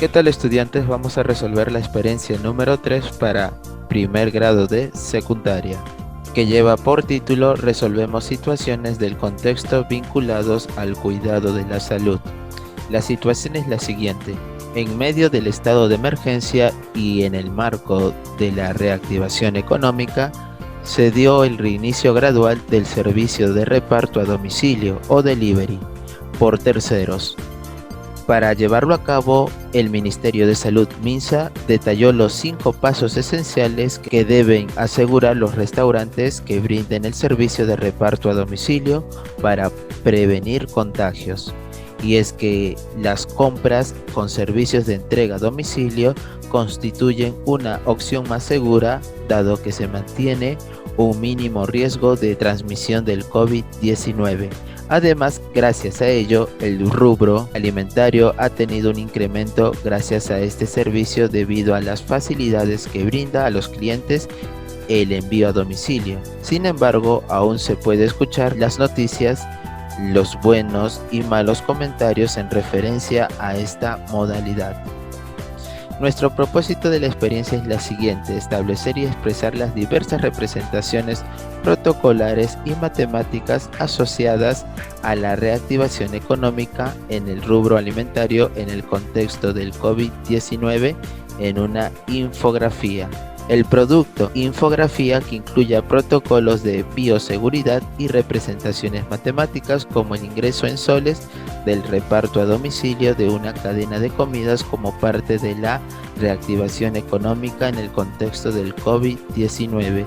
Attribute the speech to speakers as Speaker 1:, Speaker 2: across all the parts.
Speaker 1: ¿Qué tal, estudiantes? Vamos a resolver la experiencia número 3 para primer grado de secundaria, que lleva por título Resolvemos situaciones del contexto vinculados al cuidado de la salud. La situación es la siguiente. En medio del estado de emergencia y en el marco de la reactivación económica, se dio el reinicio gradual del servicio de reparto a domicilio o delivery por terceros. Para llevarlo a cabo, el Ministerio de Salud (MINSA) detalló los 5 pasos esenciales que deben asegurar los restaurantes que brinden el servicio de reparto a domicilio para prevenir contagios. Y es que las compras con servicios de entrega a domicilio constituyen una opción más segura, dado que se mantiene un mínimo riesgo de transmisión del COVID-19. Además, gracias a ello, el rubro alimentario ha tenido un incremento gracias a este servicio debido a las facilidades que brinda a los clientes el envío a domicilio. Sin embargo, aún se puede escuchar las noticias, los buenos y malos comentarios en referencia a esta modalidad. Nuestro propósito de la experiencia es la siguiente: establecer y expresar las diversas representaciones protocolares y matemáticas asociadas a la reactivación económica en el rubro alimentario en el contexto del COVID-19 en una infografía. El producto infografía que incluya protocolos de bioseguridad y representaciones matemáticas como el ingreso en soles del reparto a domicilio de una cadena de comidas como parte de la reactivación económica en el contexto del COVID-19.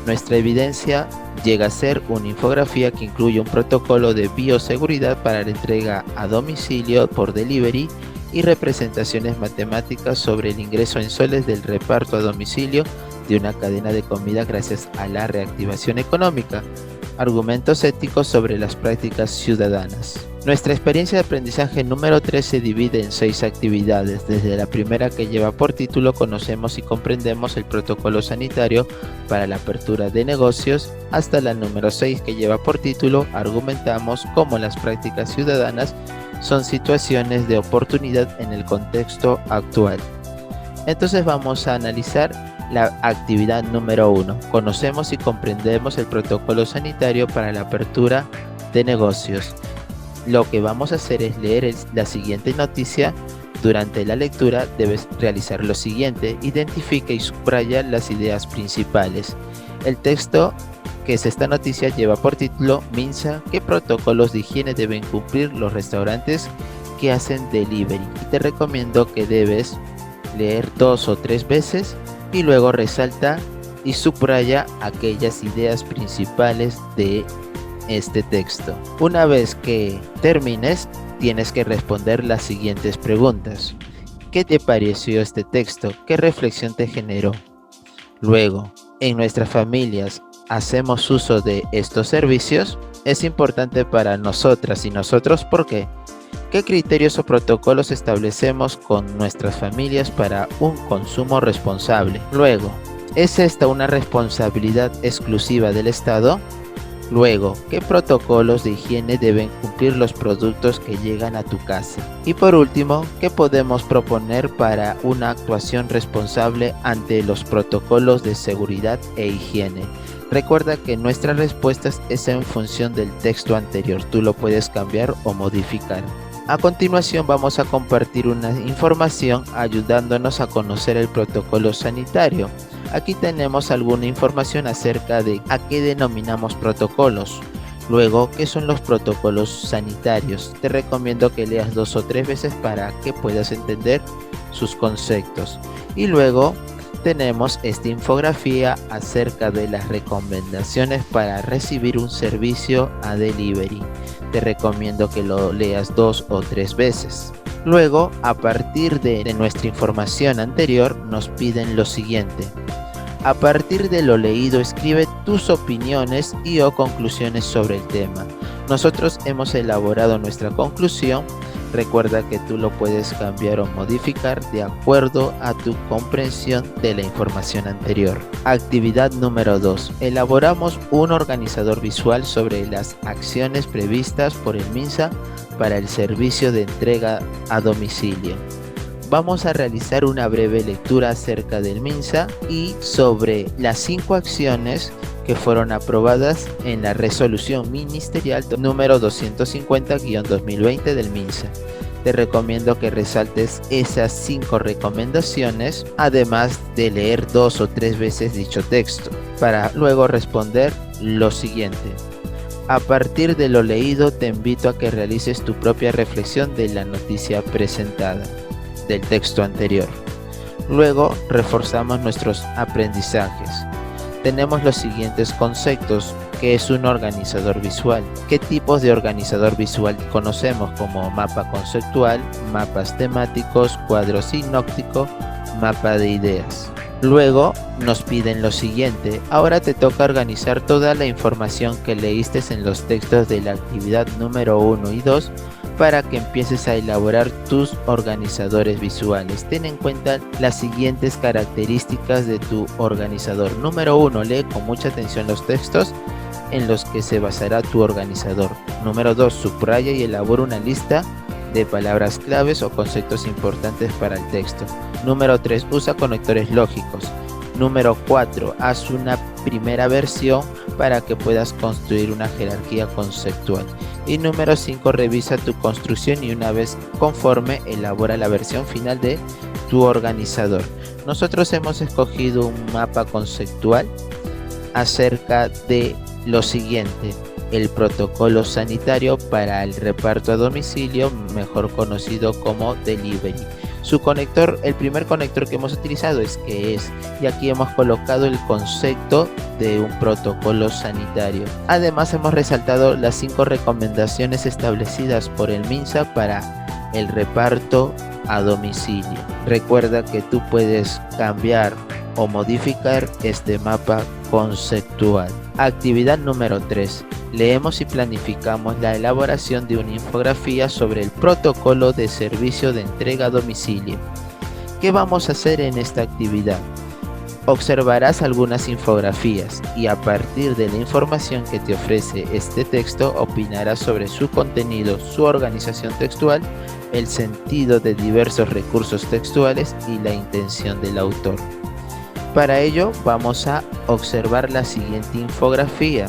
Speaker 1: Nuestra evidencia llega a ser una infografía que incluye un protocolo de bioseguridad para la entrega a domicilio por delivery y representaciones matemáticas sobre el ingreso en soles del reparto a domicilio de una cadena de comida gracias a la reactivación económica. Argumentos éticos sobre las prácticas ciudadanas. Nuestra experiencia de aprendizaje número 3 se divide en 6 actividades. Desde la primera, que lleva por título Conocemos y comprendemos el protocolo sanitario para la apertura de negocios, hasta la número 6, que lleva por título Argumentamos cómo las prácticas ciudadanas son situaciones de oportunidad en el contexto actual. Entonces vamos a analizar la actividad número 1. Conocemos y comprendemos el protocolo sanitario para la apertura de negocios. Lo que vamos a hacer es leer la siguiente noticia. Durante la lectura debes realizar lo siguiente: identifica y subraya las ideas principales. El texto que es esta noticia lleva por título MINSA, ¿qué protocolos de higiene deben cumplir los restaurantes que hacen delivery? Y te recomiendo que debes leer 2 o 3 veces y luego resalta y subraya aquellas ideas principales de este texto. Una vez que termines, tienes que responder las siguientes preguntas. ¿Qué te pareció este texto? ¿Qué reflexión te generó? Luego, en nuestras familias, ¿hacemos uso de estos servicios? Es importante para nosotras y nosotros, ¿por qué? ¿Qué criterios o protocolos establecemos con nuestras familias para un consumo responsable? Luego, ¿es esta una responsabilidad exclusiva del Estado? Luego, ¿qué protocolos de higiene deben cumplir los productos que llegan a tu casa? Y por último, ¿qué podemos proponer para una actuación responsable ante los protocolos de seguridad e higiene? Recuerda que nuestras respuestas es en función del texto anterior. Tú lo puedes cambiar o modificar. A continuación vamos a compartir una información ayudándonos a conocer el protocolo sanitario. Aquí tenemos alguna información acerca de a qué denominamos protocolos. Luego, ¿qué son los protocolos sanitarios? Te recomiendo que leas 2 o 3 veces para que puedas entender sus conceptos. Y luego tenemos esta infografía acerca de las recomendaciones para recibir un servicio a delivery. Te recomiendo que lo leas 2 o 3 veces. Luego, a partir de nuestra información anterior, nos piden lo siguiente. A partir de lo leído, escribe tus opiniones y o conclusiones sobre el tema. Nosotros hemos elaborado nuestra conclusión. Recuerda que tú lo puedes cambiar o modificar de acuerdo a tu comprensión de la información anterior. Actividad número 2. Elaboramos un organizador visual sobre las acciones previstas por el MINSA para el servicio de entrega a domicilio. vamos a realizar una breve lectura acerca del MINSA y sobre las 5 acciones que fueron aprobadas en la resolución ministerial número 250-2020 del MINSA. Te recomiendo que resaltes esas 5 recomendaciones, además de leer 2 o 3 veces dicho texto, para luego responder lo siguiente. A partir de lo leído, te invito a que realices tu propia reflexión de la noticia presentada, del texto anterior. Luego, reforzamos nuestros aprendizajes. Tenemos los siguientes conceptos. ¿Qué es un organizador visual? ¿Qué tipos de organizador visual conocemos como mapa conceptual, mapas temáticos, cuadro sinóptico, mapa de ideas? Luego nos piden lo siguiente. Ahora te toca organizar toda la información que leíste en los textos de la actividad número 1 y 2 para que empieces a elaborar tus organizadores visuales. Ten en cuenta las siguientes características de tu organizador. Número 1, lee con mucha atención los textos en los que se basará tu organizador. Número 2, subraya y elabora una lista de palabras claves o conceptos importantes para el texto. Número 3, usa conectores lógicos. Número 4, haz una primera versión para que puedas construir una jerarquía conceptual. Y número 5, revisa tu construcción y una vez conforme, elabora la versión final de tu organizador. Nosotros hemos escogido un mapa conceptual acerca de lo siguiente: el protocolo sanitario para el reparto a domicilio, mejor conocido como delivery. Su conector, el primer conector que hemos utilizado es ¿qué es? Y aquí hemos colocado el concepto de un protocolo sanitario. Además hemos resaltado las 5 recomendaciones establecidas por el MINSA para el reparto a domicilio. Recuerda que tú puedes cambiar o modificar este mapa conceptual. Actividad número 3. Leemos y planificamos la elaboración de una infografía sobre el protocolo de servicio de entrega a domicilio. ¿Qué vamos a hacer en esta actividad? Observarás algunas infografías y a partir de la información que te ofrece este texto opinarás sobre su contenido, su organización textual, el sentido de diversos recursos textuales y la intención del autor. Para ello vamos a observar la siguiente infografía,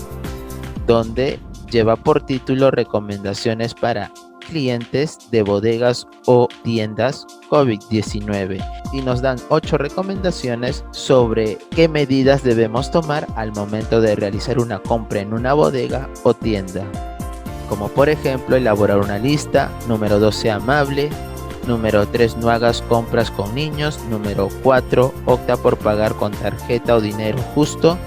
Speaker 1: donde lleva por título Recomendaciones para clientes de bodegas o tiendas COVID-19 y nos dan 8 recomendaciones sobre qué medidas debemos tomar al momento de realizar una compra en una bodega o tienda, como por ejemplo elaborar una lista. Número 2, sea amable. Número 3, no hagas compras con niños. Número 4, opta por pagar con tarjeta o dinero justo.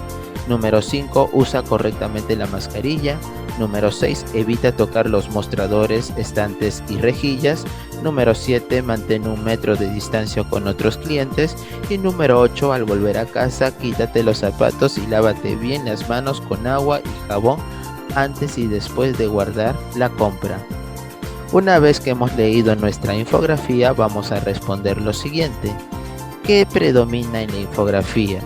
Speaker 1: Número 5, usa correctamente la mascarilla. Número 6, evita tocar los mostradores, estantes y rejillas. Número 7, mantén 1 metro de distancia con otros clientes. Y número 8, al volver a casa, quítate los zapatos y lávate bien las manos con agua y jabón antes y después de guardar la compra. Una vez que hemos leído nuestra infografía, vamos a responder lo siguiente. ¿Qué predomina en la infografía?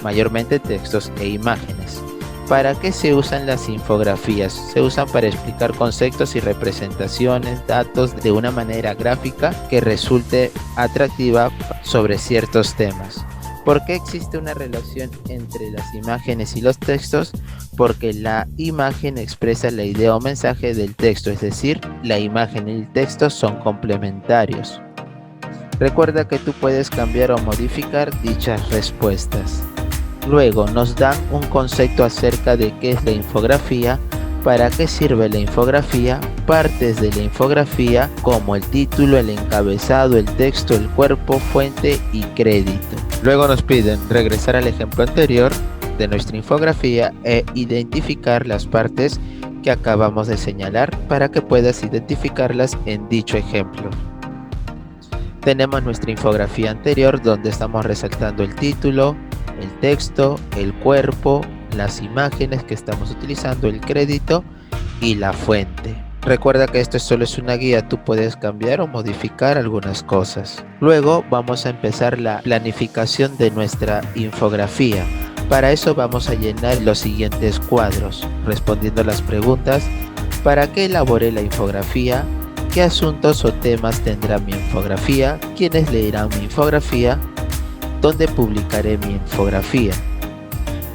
Speaker 1: Mayormente textos e imágenes. ¿Para qué se usan las infografías? Se usan para explicar conceptos y representaciones, datos de una manera gráfica que resulte atractiva sobre ciertos temas. ¿Por qué existe una relación entre las imágenes y los textos? Porque la imagen expresa la idea o mensaje del texto, es decir, la imagen y el texto son complementarios. Recuerda que tú puedes cambiar o modificar dichas respuestas. Luego nos dan un concepto acerca de qué es la infografía, para qué sirve la infografía, partes de la infografía como el título, el encabezado, el texto, el cuerpo, fuente y crédito. Luego nos piden regresar al ejemplo anterior de nuestra infografía e identificar las partes que acabamos de señalar para que puedas identificarlas en dicho ejemplo. Tenemos nuestra infografía anterior donde estamos resaltando el título, el texto, el cuerpo, las imágenes que estamos utilizando, el crédito y la fuente. Recuerda que esto solo es una guía, tú puedes cambiar o modificar algunas cosas. Luego vamos a empezar la planificación de nuestra infografía. Para eso vamos a llenar los siguientes cuadros, respondiendo las preguntas: ¿para qué elaboré la infografía? ¿Qué asuntos o temas tendrá mi infografía? ¿Quiénes leerán mi infografía? ¿Dónde publicaré mi infografía?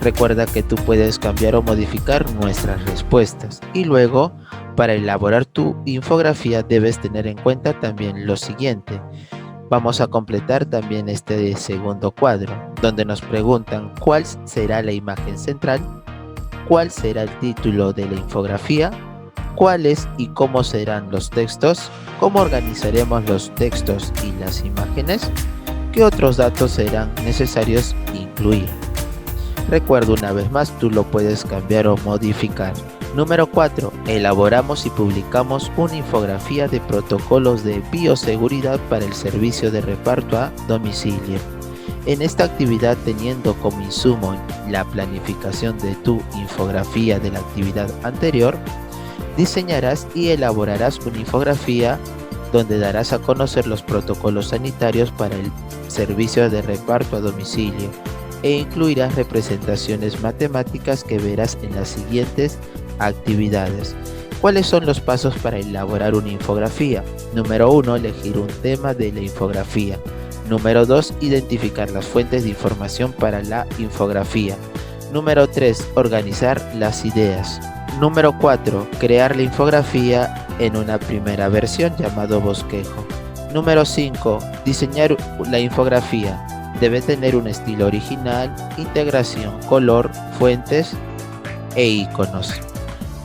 Speaker 1: Recuerda que tú puedes cambiar o modificar nuestras respuestas. Y luego, para elaborar tu infografía debes tener en cuenta también lo siguiente. Vamos a completar también este segundo cuadro, donde nos preguntan cuál será la imagen central, cuál será el título de la infografía, cuáles y cómo serán los textos, cómo organizaremos los textos y las imágenes, qué otros datos serán necesarios incluir. Recuerda una vez más, tú lo puedes cambiar o modificar. Número 4. Elaboramos y publicamos una infografía de protocolos de bioseguridad para el servicio de reparto a domicilio. En esta actividad, teniendo como insumo la planificación de tu infografía de la actividad anterior, diseñarás y elaborarás una infografía donde darás a conocer los protocolos sanitarios para el servicio de reparto a domicilio e incluirás representaciones matemáticas que verás en las siguientes actividades. ¿Cuáles son los pasos para elaborar una infografía? Número 1. Elegir un tema de la infografía. Número 2. Identificar las fuentes de información para la infografía. Número 3. Organizar las ideas. Número 4. Crear la infografía en una primera versión llamado bosquejo. Número 5. Diseñar la infografía. Debe tener un estilo original, integración, color, fuentes e iconos.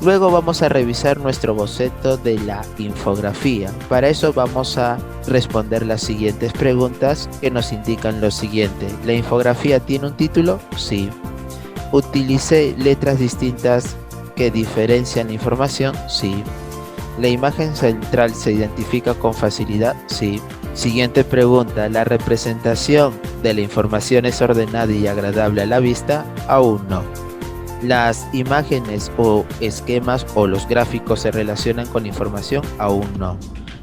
Speaker 1: Luego vamos a revisar nuestro boceto de la infografía. Para eso vamos a responder las siguientes preguntas que nos indican lo siguiente. ¿La infografía tiene un título? Sí. ¿Utilicé letras distintas que diferencian la información? Sí. ¿La imagen central se identifica con facilidad? Sí. Siguiente pregunta, ¿la representación de la información es ordenada y agradable a la vista? Aún no. ¿Las imágenes o esquemas o los gráficos se relacionan con la información? Aún no.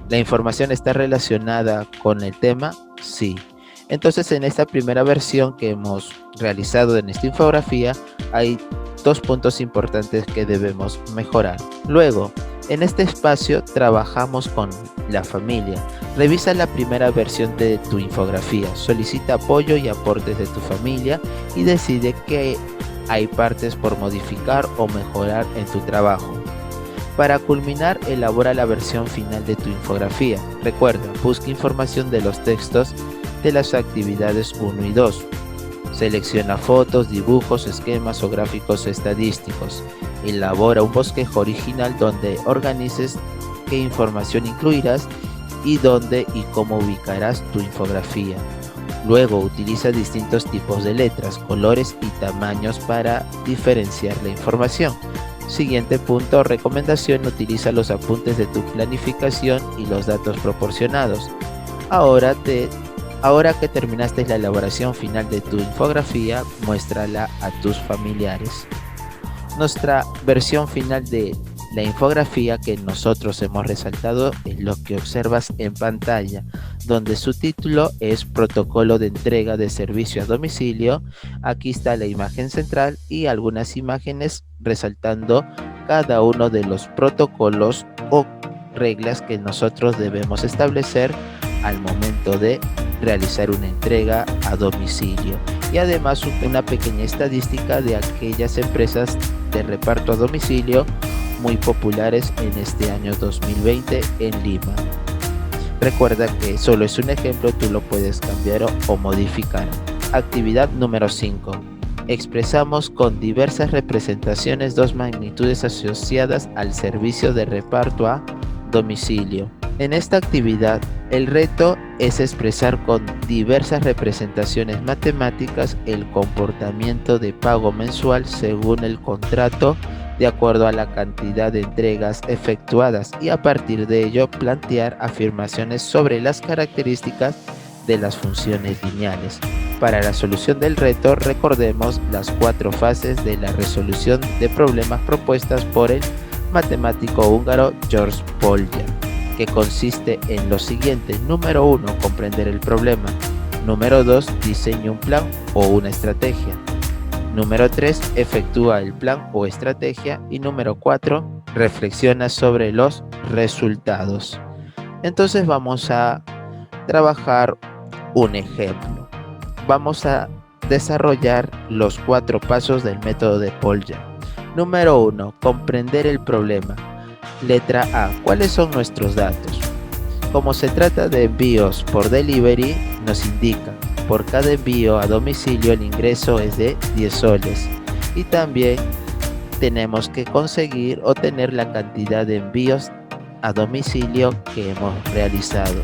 Speaker 1: ¿La información está relacionada con el tema? Sí. Entonces, en esta primera versión que hemos realizado en esta infografía, hay dos puntos importantes que debemos mejorar. Luego, en este espacio trabajamos con la familia. Revisa la primera versión de tu infografía, solicita apoyo y aportes de tu familia y decide qué hay partes por modificar o mejorar en tu trabajo. Para culminar, elabora la versión final de tu infografía. Recuerda, busca información de los textos de las actividades 1 y 2. Selecciona fotos, dibujos, esquemas o gráficos estadísticos. Elabora un bosquejo original donde organices qué información incluirás y dónde y cómo ubicarás tu infografía. Luego utiliza distintos tipos de letras, colores y tamaños para diferenciar la información. Siguiente punto, recomendación, utiliza los apuntes de tu planificación y los datos proporcionados. Ahora que terminaste la elaboración final de tu infografía, muéstrala a tus familiares. Nuestra versión final de la infografía que nosotros hemos resaltado es lo que observas en pantalla, donde su título es Protocolo de entrega de servicio a domicilio. Aquí está la imagen central y algunas imágenes resaltando cada uno de los protocolos o reglas que nosotros debemos establecer al momento de realizar una entrega a domicilio, y además una pequeña estadística de aquellas empresas de reparto a domicilio muy populares en este año 2020 en Lima. Recuerda que solo es un ejemplo, tú lo puedes cambiar o modificar. Actividad número 5. Expresamos con diversas representaciones dos magnitudes asociadas al servicio de reparto a domicilio. En esta actividad, el reto es expresar con diversas representaciones matemáticas el comportamiento de pago mensual según el contrato, de acuerdo a la cantidad de entregas efectuadas, y a partir de ello plantear afirmaciones sobre las características de las funciones lineales. Para la solución del reto, recordemos las 4 fases de la resolución de problemas propuestas por el matemático húngaro George Polya, que consiste en lo siguiente. Número 1, comprender el problema. Número 2, diseña un plan o una estrategia. Número 3, efectúa el plan o estrategia. Y número 4, reflexiona sobre los resultados. Entonces vamos a trabajar un ejemplo. Vamos a desarrollar los 4 pasos del método de Polya. Número 1. Comprender el problema. Letra A. ¿Cuáles son nuestros datos? Como se trata de envíos por delivery, nos indica por cada envío a domicilio el ingreso es de 10 soles. Y también tenemos que conseguir o tener la cantidad de envíos a domicilio que hemos realizado.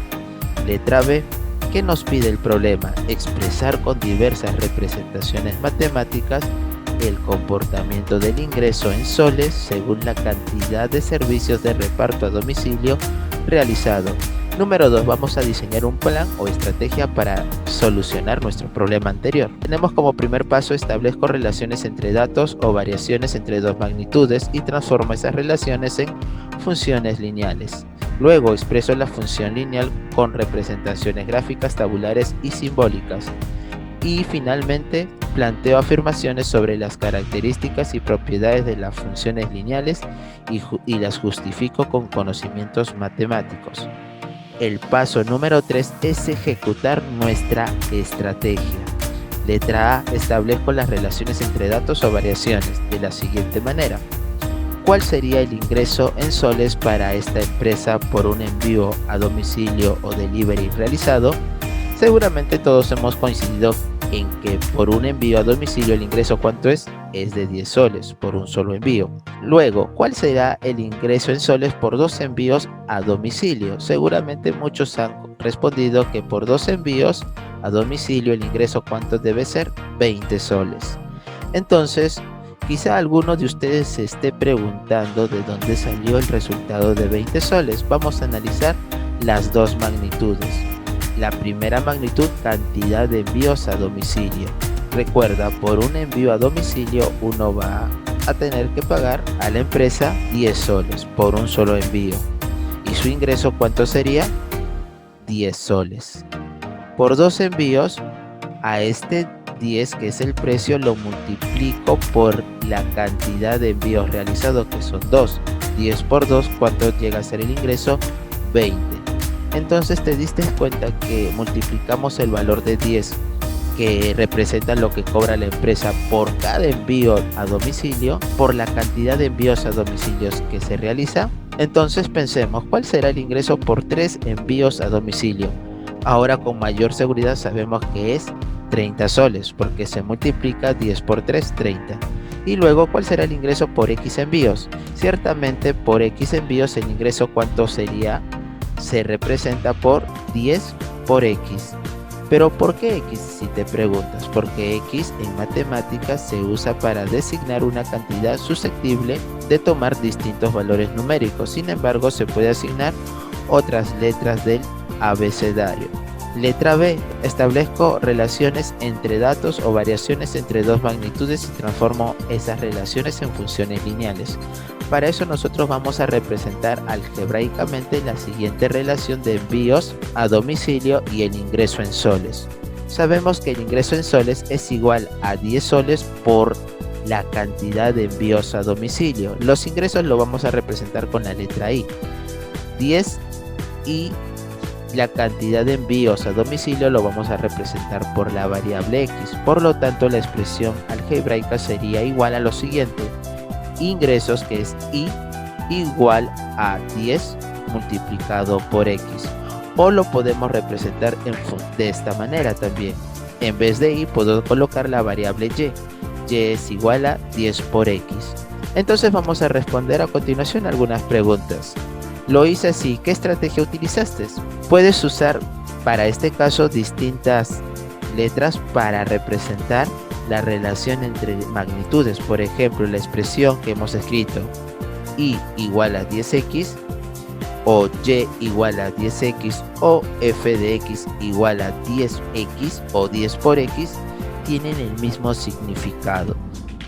Speaker 1: Letra B. ¿Qué nos pide el problema? Expresar con diversas representaciones matemáticas el comportamiento del ingreso en soles según la cantidad de servicios de reparto a domicilio realizado. Número 2. Vamos a diseñar un plan o estrategia para solucionar nuestro problema anterior. Tenemos como primer paso: establezco relaciones entre datos o variaciones entre dos magnitudes y transformo esas relaciones en funciones lineales. Luego expreso la función lineal con representaciones gráficas, tabulares y simbólicas. Y finalmente planteo afirmaciones sobre las características y propiedades de las funciones lineales y las justifico con conocimientos matemáticos. El paso número 3 es ejecutar nuestra estrategia. Letra A. Establezco las relaciones entre datos o variaciones de la siguiente manera. ¿Cuál sería el ingreso en soles para esta empresa por un envío a domicilio o delivery realizado? Seguramente todos hemos coincidido en que por un envío a domicilio el ingreso ¿cuánto es? Es de 10 soles por un solo envío. Luego, ¿cuál será el ingreso en soles por 2 envíos a domicilio? Seguramente muchos han respondido que por 2 envíos a domicilio el ingreso ¿cuánto debe ser? 20 soles. Entonces, quizá alguno de ustedes se esté preguntando de dónde salió el resultado de 20 soles. Vamos a analizar las dos magnitudes. La primera magnitud, cantidad de envíos a domicilio. Recuerda, por un envío a domicilio uno va a tener que pagar a la empresa 10 soles por un solo envío. ¿Y su ingreso cuánto sería? 10 soles. Por 2 envíos, a este 10, que es el precio, lo multiplico por la cantidad de envíos realizados, que son 2. 10 por 2, ¿cuánto llega a ser el ingreso? 20. Entonces te diste cuenta que multiplicamos el valor de 10, que representa lo que cobra la empresa por cada envío a domicilio, por la cantidad de envíos a domicilios que se realiza. Entonces pensemos, ¿cuál será el ingreso por 3 envíos a domicilio? Ahora con mayor seguridad sabemos que es 30 soles, porque se multiplica 10 por 3, 30. Y luego, ¿cuál será el ingreso por X envíos? Ciertamente por X envíos el ingreso ¿cuánto sería? Se representa por 10 por X. ¿Pero por qué X? Si te preguntas, porque X en matemáticas se usa para designar una cantidad susceptible de tomar distintos valores numéricos. Sin embargo, se puede asignar otras letras del abecedario. Letra B. Establezco relaciones entre datos o variaciones entre dos magnitudes y transformo esas relaciones en funciones lineales. Para eso nosotros vamos a representar algebraicamente la siguiente relación de envíos a domicilio y el ingreso en soles. Sabemos que el ingreso en soles es igual a 10 soles por la cantidad de envíos a domicilio. Los ingresos lo vamos a representar con la letra I. 10 y la cantidad de envíos a domicilio lo vamos a representar por la variable X. Por lo tanto, la expresión algebraica sería igual a lo siguiente. Ingresos, que es I, igual a 10 multiplicado por X. O lo podemos representar de esta manera también. En vez de I puedo colocar la variable Y. Y es igual a 10 por X. Entonces vamos a responder a continuación algunas preguntas. Lo hice así. ¿Qué estrategia utilizaste? Puedes usar para este caso distintas letras para representar la relación entre magnitudes. Por ejemplo, la expresión que hemos escrito I igual a 10x o Y igual a 10x o f de x igual a 10x o 10 por x tienen el mismo significado.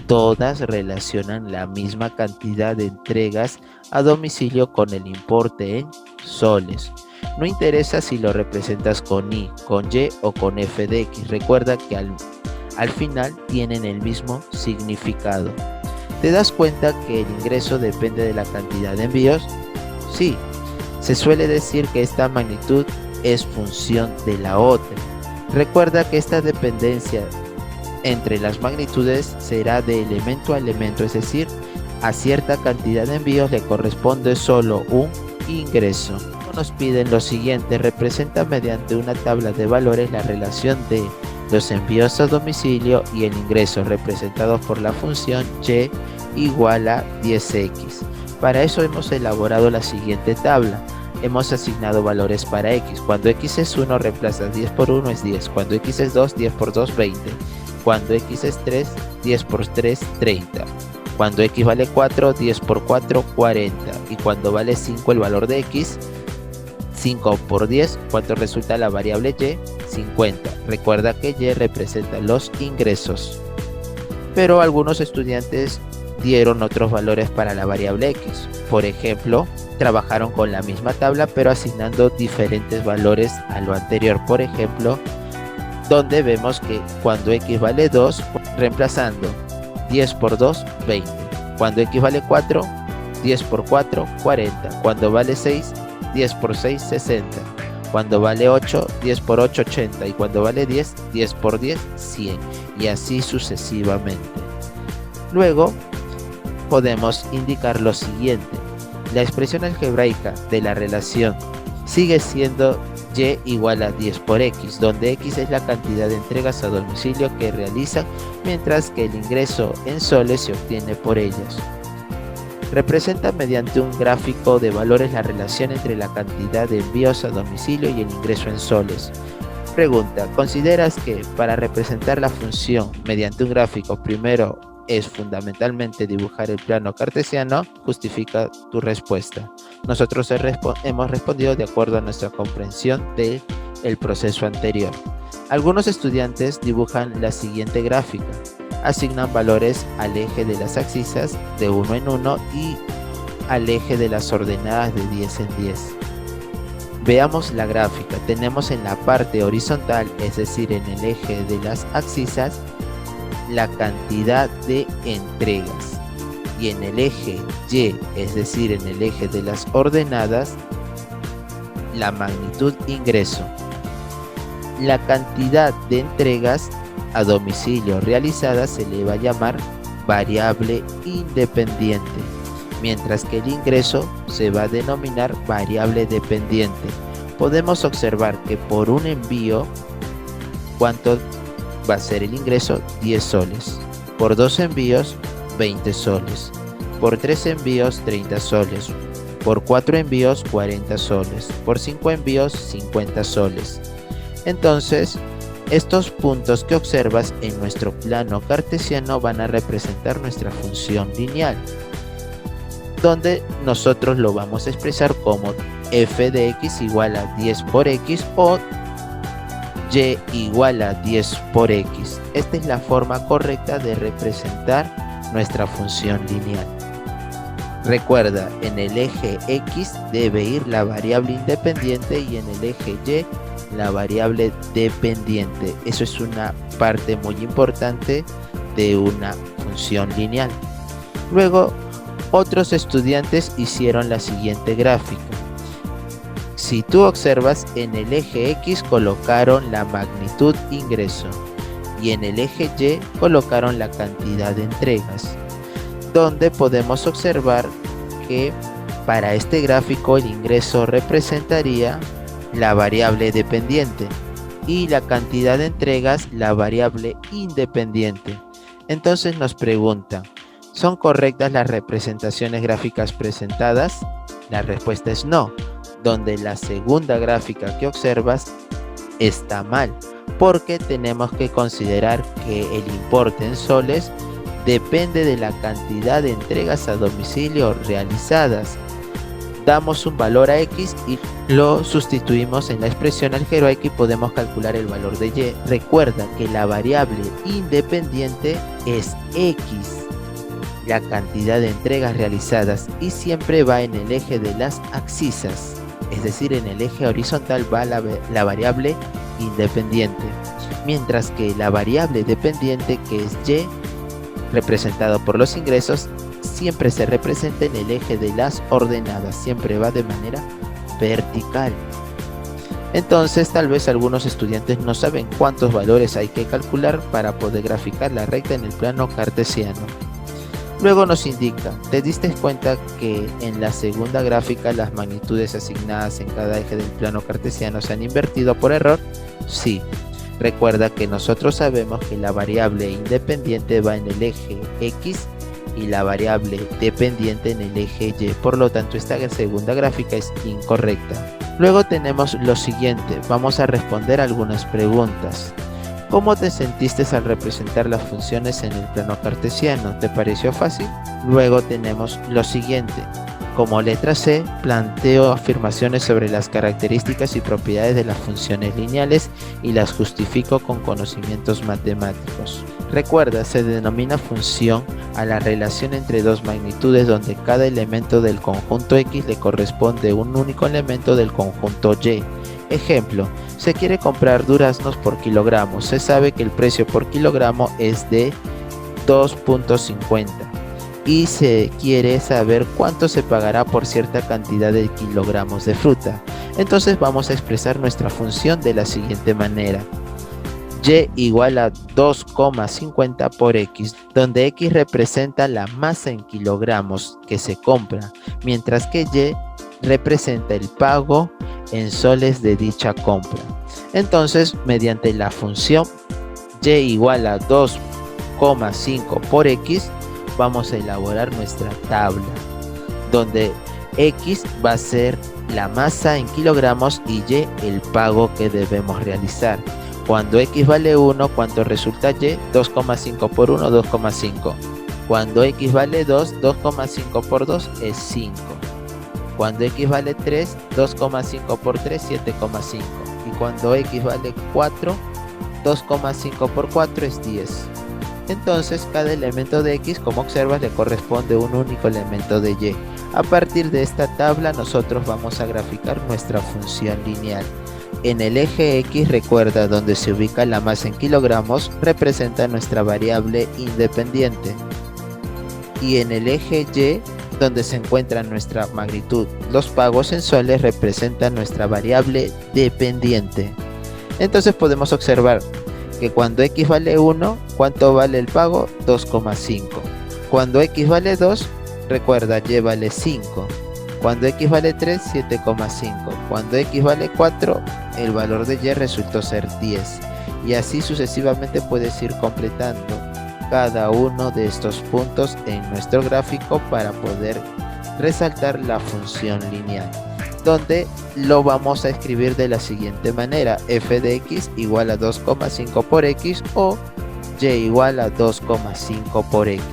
Speaker 1: Todas relacionan la misma cantidad de entregas a domicilio con el importe en soles. No interesa si lo representas con I, con Y o con f de x. Recuerda que al final tienen el mismo significado. ¿Te das cuenta que el ingreso depende de la cantidad de envíos? Sí. Se suele decir que esta magnitud es función de la otra. Recuerda que esta dependencia entre las magnitudes será de elemento a elemento, es decir, a cierta cantidad de envíos le corresponde solo un ingreso. Nos piden lo siguiente: representa mediante una tabla de valores la relación de los envíos a domicilio y el ingreso representados por la función y igual a 10x. Para eso hemos elaborado la siguiente tabla. Hemos asignado valores para x. Cuando x es 1, reemplazas 10 por 1 es 10. Cuando x es 2, 10 por 2, 20. Cuando x es 3, 10 por 3, 30. Cuando x vale 4, 10 por 4, 40. Y cuando vale 5 el valor de x, 5 por 10, ¿cuánto resulta la variable y? 50. Recuerda que y representa los ingresos. Pero algunos estudiantes dieron otros valores para la variable x. Por ejemplo, trabajaron con la misma tabla pero asignando diferentes valores a lo anterior. Por ejemplo, donde vemos que cuando x vale 2, reemplazando 10 por 2, 20. Cuando x vale 4, 10 por 4, 40. Cuando vale 6, 10 por 6, 60. Cuando vale 8, 10 por 8, 80. Y cuando vale 10, 10 por 10, 100. Y así sucesivamente. Luego, podemos indicar lo siguiente. La expresión algebraica de la relación sigue siendo y igual a 10 por x, donde x es la cantidad de entregas a domicilio que realizan, mientras que el ingreso en soles se obtiene por ellos. Representa mediante un gráfico de valores la relación entre la cantidad de envíos a domicilio y el ingreso en soles. Pregunta: ¿consideras que para representar la función mediante un gráfico primero es fundamentalmente dibujar el plano cartesiano? Justifica tu respuesta. Nosotros hemos respondido de acuerdo a nuestra comprensión del proceso anterior. Algunos estudiantes dibujan la siguiente gráfica. Asignan valores al eje de las abscisas de 1 en 1 y al eje de las ordenadas de 10 en 10. Veamos la gráfica. Tenemos en la parte horizontal, es decir, en el eje de las abscisas, la cantidad de entregas, y en el eje Y, es decir, en el eje de las ordenadas, la magnitud ingreso. La cantidad de entregas a domicilio realizadas se le va a llamar variable independiente, mientras que el ingreso se va a denominar variable dependiente. Podemos observar que por un envío, ¿cuánto va a ser el ingreso? 10 soles. Por 2 envíos, 20 soles. Por 3 envíos, 30 soles. Por 4 envíos, 40 soles. Por 5 envíos, 50 soles. Entonces, estos puntos que observas en nuestro plano cartesiano van a representar nuestra función lineal, donde nosotros lo vamos a expresar como f de x igual a 10 por x o y igual a 10 por x. Esta es la forma correcta de representar nuestra función lineal. Recuerda, en el eje x debe ir la variable independiente y en el eje y la variable dependiente. Eso es una parte muy importante de una función lineal. Luego, otros estudiantes hicieron la siguiente gráfica. Si tú observas, en el eje X colocaron la magnitud ingreso y en el eje Y colocaron la cantidad de entregas, donde podemos observar que para este gráfico el ingreso representaría la variable dependiente y la cantidad de entregas la variable independiente. Entonces nos pregunta: ¿son correctas las representaciones gráficas presentadas? La respuesta es no, donde la segunda gráfica que observas está mal, porque tenemos que considerar que el importe en soles depende de la cantidad de entregas a domicilio realizadas. Damos un valor a x y lo sustituimos en la expresión algebraica y podemos calcular el valor de y. Recuerda que la variable independiente es x, la cantidad de entregas realizadas, y siempre va en el eje de las abscisas, es decir, en el eje horizontal va la variable independiente, mientras que la variable dependiente, que es y, representado por los ingresos, siempre se representa en el eje de las ordenadas, siempre va de manera vertical. Entonces tal vez algunos estudiantes no saben cuántos valores hay que calcular para poder graficar la recta en el plano cartesiano. Luego nos indica, ¿te diste cuenta que en la segunda gráfica las magnitudes asignadas en cada eje del plano cartesiano se han invertido por error? Sí. Recuerda que nosotros sabemos que la variable independiente va en el eje X y la variable dependiente en el eje Y, por lo tanto esta segunda gráfica es incorrecta. Luego tenemos lo siguiente, vamos a responder algunas preguntas. ¿Cómo te sentiste al representar las funciones en el plano cartesiano? ¿Te pareció fácil? Luego tenemos lo siguiente. Como letra C, planteo afirmaciones sobre las características y propiedades de las funciones lineales y las justifico con conocimientos matemáticos. Recuerda, se denomina función a la relación entre dos magnitudes donde cada elemento del conjunto X le corresponde un único elemento del conjunto Y. Ejemplo, se quiere comprar duraznos por kilogramo. Se sabe que el precio por kilogramo es de 2.50 y se quiere saber cuánto se pagará por cierta cantidad de kilogramos de fruta. Entonces vamos a expresar nuestra función de la siguiente manera. Y igual a 2,50 por X, donde X representa la masa en kilogramos que se compra, mientras que Y representa el pago en soles de dicha compra. Entonces, mediante la función Y igual a 2,5 por X, vamos a elaborar nuestra tabla, donde X va a ser la masa en kilogramos y Y el pago que debemos realizar. Cuando X vale 1, ¿cuánto resulta Y? 2,5 por 1, 2,5. Cuando X vale 2, 2,5 por 2 es 5. Cuando X vale 3, 2,5 por 3, 7,5. Y cuando X vale 4, 2,5 por 4 es 10. Entonces, cada elemento de X, como observas, le corresponde un único elemento de Y. A partir de esta tabla, nosotros vamos a graficar nuestra función lineal. En el eje X, recuerda, donde se ubica la masa en kilogramos, representa nuestra variable independiente. Y en el eje Y, donde se encuentra nuestra magnitud, los pagos en soles representan nuestra variable dependiente. Entonces podemos observar que cuando X vale 1, ¿cuánto vale el pago? 2,5. Cuando X vale 2, recuerda, Y vale 5. Cuando X vale 3, 7,5. Cuando X vale 4, el valor de Y resultó ser 10. Y así sucesivamente puedes ir completando cada uno de estos puntos en nuestro gráfico para poder resaltar la función lineal, donde lo vamos a escribir de la siguiente manera: f de x igual a 2,5 por x o y igual a 2,5 por x.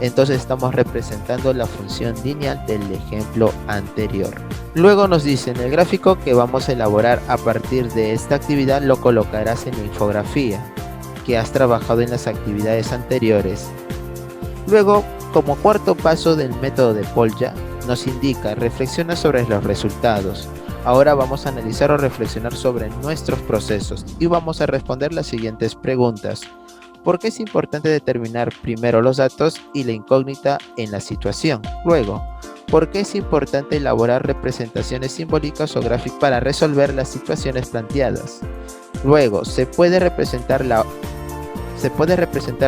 Speaker 1: Entonces estamos representando la función lineal del ejemplo anterior. Luego nos dice en el gráfico que vamos a elaborar a partir de esta actividad, lo colocarás en la infografía que has trabajado en las actividades anteriores. Luego, como cuarto paso del método de Polya, nos indica: reflexiona sobre los resultados. Ahora vamos a analizar o reflexionar sobre nuestros procesos y vamos a responder las siguientes preguntas. ¿Por qué es importante determinar primero los datos y la incógnita en la situación? Luego, ¿por qué es importante elaborar representaciones simbólicas o gráficas para resolver las situaciones planteadas? Luego, ¿se puede representar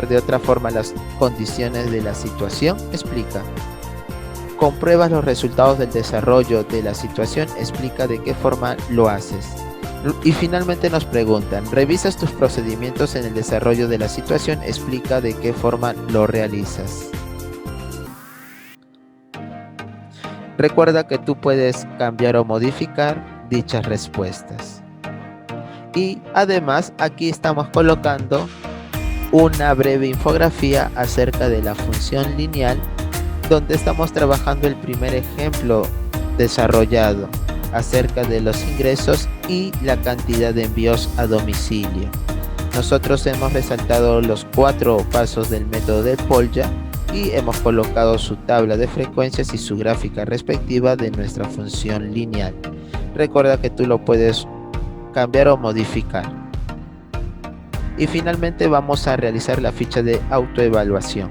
Speaker 1: de otra forma las condiciones de la situación? Explica. Compruebas los resultados del desarrollo de la situación, explica de qué forma lo haces. Y finalmente nos preguntan: ¿revisas tus procedimientos en el desarrollo de la situación? Explica de qué forma lo realizas. Recuerda que tú puedes cambiar o modificar dichas respuestas. Y además aquí estamos colocando una breve infografía acerca de la función lineal, donde estamos trabajando el primer ejemplo desarrollado acerca de los ingresos y la cantidad de envíos a domicilio. Nosotros hemos resaltado los 4 pasos del método de Polya y hemos colocado su tabla de frecuencias y su gráfica respectiva de nuestra función lineal. Recuerda que tú lo puedes cambiar o modificar. Y finalmente vamos a realizar la ficha de autoevaluación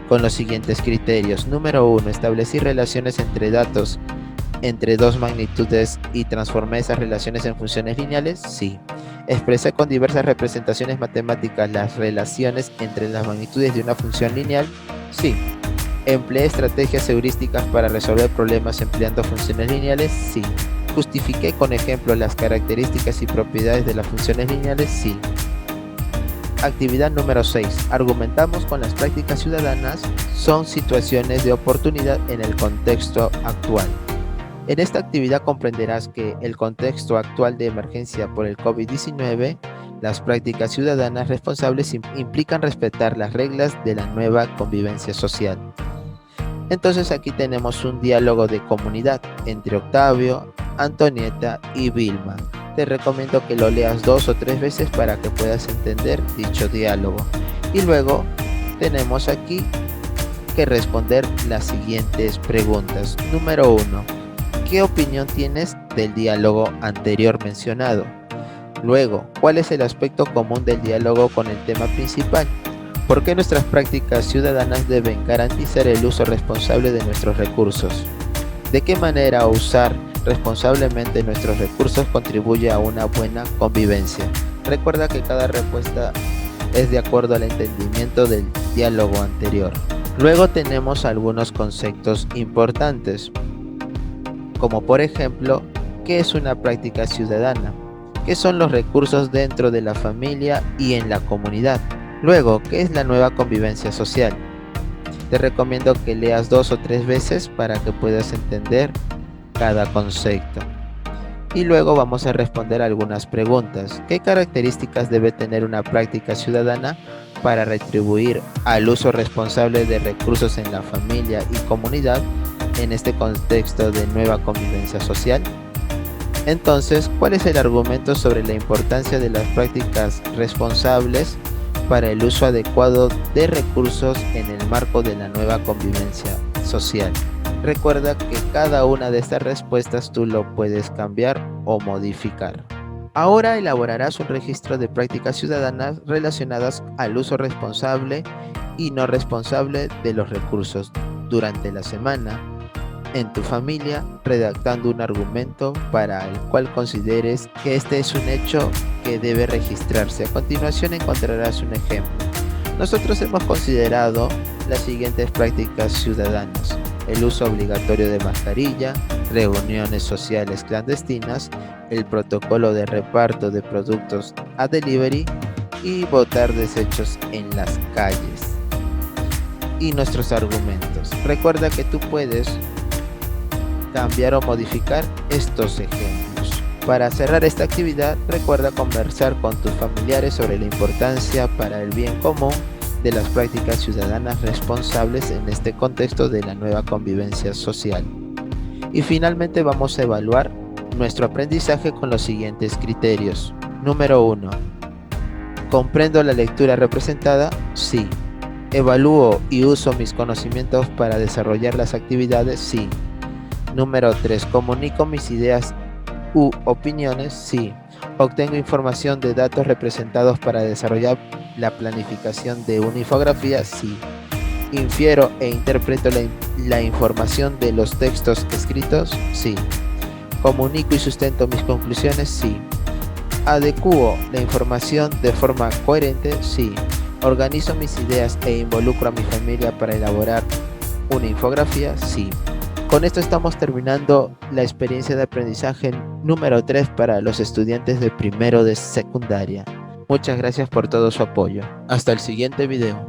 Speaker 1: con los siguientes criterios. Número 1. Establecer relaciones entre datos entre dos magnitudes y transformé esas relaciones en funciones lineales? Sí. ¿Expresé con diversas representaciones matemáticas las relaciones entre las magnitudes de una función lineal? Sí. ¿Empleé estrategias heurísticas para resolver problemas empleando funciones lineales? Sí. ¿Justifiqué con ejemplos las características y propiedades de las funciones lineales? Sí. Actividad número 6. Argumentamos con las prácticas ciudadanas. Son situaciones de oportunidad en el contexto actual. En esta actividad comprenderás que el contexto actual de emergencia por el COVID-19, las prácticas ciudadanas responsables implican respetar las reglas de la nueva convivencia social. Entonces aquí tenemos un diálogo de comunidad entre Octavio, Antonieta y Vilma. Te recomiendo que lo leas 2 o 3 veces para que puedas entender dicho diálogo. Y luego tenemos aquí que responder las siguientes preguntas. Número 1. ¿Qué opinión tienes del diálogo anterior mencionado? Luego, ¿cuál es el aspecto común del diálogo con el tema principal? ¿Por qué nuestras prácticas ciudadanas deben garantizar el uso responsable de nuestros recursos? ¿De qué manera usar responsablemente nuestros recursos contribuye a una buena convivencia? Recuerda que cada respuesta es de acuerdo al entendimiento del diálogo anterior. Luego tenemos algunos conceptos importantes, como por ejemplo, ¿qué es una práctica ciudadana? ¿Qué son los recursos dentro de la familia y en la comunidad? Luego, ¿qué es la nueva convivencia social? Te recomiendo que leas 2 o 3 veces para que puedas entender cada concepto. Y luego vamos a responder algunas preguntas. ¿Qué características debe tener una práctica ciudadana para retribuir al uso responsable de recursos en la familia y comunidad en este contexto de nueva convivencia social? Entonces, ¿cuál es el argumento sobre la importancia de las prácticas responsables para el uso adecuado de recursos en el marco de la nueva convivencia social? Recuerda que cada una de estas respuestas tú lo puedes cambiar o modificar. Ahora elaborarás un registro de prácticas ciudadanas relacionadas al uso responsable y no responsable de los recursos durante la semana en tu familia, redactando un argumento para el cual consideres que este es un hecho que debe registrarse. A continuación encontrarás un ejemplo. Nosotros hemos considerado las siguientes prácticas ciudadanas: el uso obligatorio de mascarilla, reuniones sociales clandestinas, el protocolo de reparto de productos a delivery y botar desechos en las calles. Y nuestros argumentos. Recuerda que tú puedes cambiar o modificar estos ejemplos. Para cerrar esta actividad, recuerda conversar con tus familiares sobre la importancia para el bien común de las prácticas ciudadanas responsables en este contexto de la nueva convivencia social. Y finalmente vamos a evaluar nuestro aprendizaje con los siguientes criterios. Número 1. ¿Comprendo la lectura representada? Sí. ¿Evalúo y uso mis conocimientos para desarrollar las actividades? Sí. Número 3. ¿Comunico mis ideas u opiniones? Sí. ¿Obtengo información de datos representados para desarrollar la planificación de una infografía? Sí. ¿Infiero e interpreto la información de los textos escritos? Sí. ¿Comunico y sustento mis conclusiones? Sí. ¿Adecuo la información de forma coherente? Sí. ¿Organizo mis ideas e involucro a mi familia para elaborar una infografía? Sí. Con esto estamos terminando la experiencia de aprendizaje número 3 para los estudiantes de primero de secundaria. Muchas gracias por todo su apoyo. Hasta el siguiente video.